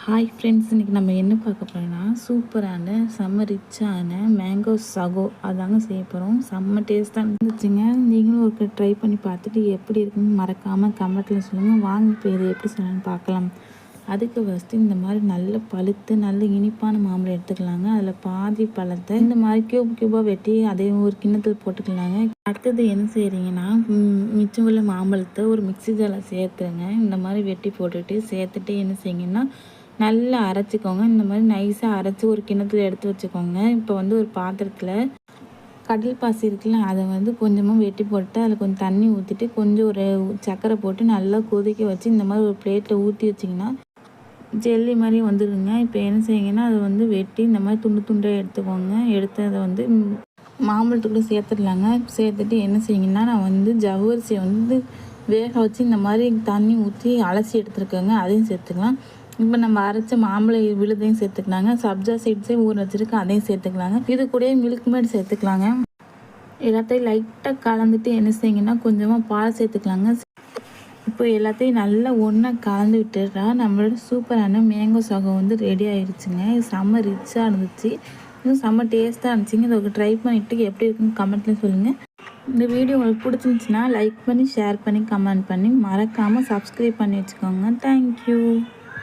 Hi friends, இன்றைக்கி நம்ம என்ன பார்க்க போகிறோம்னா சூப்பரான செம்ம ரிச்சான மேங்கோ சகோ அதாங்க செய்ய போகிறோம். செம்ம டேஸ்ட்டாக இருந்துச்சுங்க. நீங்களும் ஒரு ட்ரை பண்ணி பார்த்துட்டு எப்படி இருக்குன்னு மறக்காமல் கமெண்ட்டில் சொல்லுங்கள். வாங்க இப்போ இது எப்படி சொல்லலாம்னு பார்க்கலாம். அதுக்கு ஃபஸ்ட்டு இந்த மாதிரி நல்ல பழுத்து நல்ல இனிப்பான மாம்பழம் எடுத்துக்கலாங்க. அதில் பாதி பழத்தை இந்த மாதிரி க்யூபாக வெட்டி அதே ஒரு கிண்ணத்தில் போட்டுக்கலாங்க. அடுத்தது என்ன செய்கிறீங்கன்னா, மிச்சம் உள்ள மாம்பழத்தை ஒரு மிக்ஸி ஜாரில் சேர்த்துருங்க. இந்த மாதிரி வெட்டி போட்டுட்டு சேர்த்துட்டு என்ன செய்யுங்கன்னா, நல்லா அரைச்சிக்கோங்க. இந்த மாதிரி நைஸாக அரைச்சி ஒரு கிண்ணத்தில் எடுத்து வச்சுக்கோங்க. இப்போ ஒரு பாத்திரத்தில் கடல் பாசி இருக்குல்ல, அதை கொஞ்சமாக வெட்டி போட்டு அதில் கொஞ்சம் தண்ணி ஊற்றிட்டு கொஞ்சம் ஒரு சர்க்கரை போட்டு நல்லா கொதிக்க வச்சு இந்த மாதிரி ஒரு பிளேட்டில் ஊற்றி வச்சிங்கன்னா ஜெல்லி மாதிரி வந்துடுங்க. இப்போ என்ன செய்யுங்கன்னா, அதை வெட்டி இந்த மாதிரி துண்டு துண்டாக எடுத்துக்கோங்க. எடுத்து அதை மாம்பழத்துக்குள்ளே சேர்த்துடலாங்க. சேர்த்துட்டு என்ன செய்யுங்கன்னா, நான் ஜவ்வரிசியை வேக வச்சு இந்த மாதிரி தண்ணி ஊற்றி அலசி எடுத்துருக்கேங்க. அதையும் சேர்த்துக்கலாம். இப்போ நம்ம அரைச்ச மாம்பழ விழுதையும் சேர்த்துக்கலாங்க. சப்ஜா சீட்ஸையும் ஊற வச்சுருக்கு, அதையும் சேர்த்துக்கலாங்க. இது கூட மில்க் மேட் சேர்த்துக்கலாங்க. எல்லாத்தையும் லைட்டாக கலந்துட்டு என்ன செய்யுங்கன்னா, கொஞ்சமாக பால் சேர்த்துக்கலாங்க. இப்போ எல்லாத்தையும் நல்லா ஒன்றா கலந்து விட்டுட்டா நம்மளோட சூப்பரான மேங்கோ சகோ ரெடி ஆயிடுச்சுங்க. இது செம்ம ரிச்சாக இருந்துச்சு, இன்னும் செம்ம டேஸ்ட்டாக இருந்துச்சுங்க. இதை ட்ரை பண்ணிவிட்டு எப்படி இருக்குன்னு கமெண்ட்டில் சொல்லுங்கள். இந்த வீடியோ உங்களுக்கு பிடிச்சிருந்துச்சின்னா லைக் பண்ணி ஷேர் பண்ணி கமெண்ட் பண்ணி மறக்காமல் சப்ஸ்கிரைப் பண்ணி வச்சுக்கோங்க. தேங்க்யூ.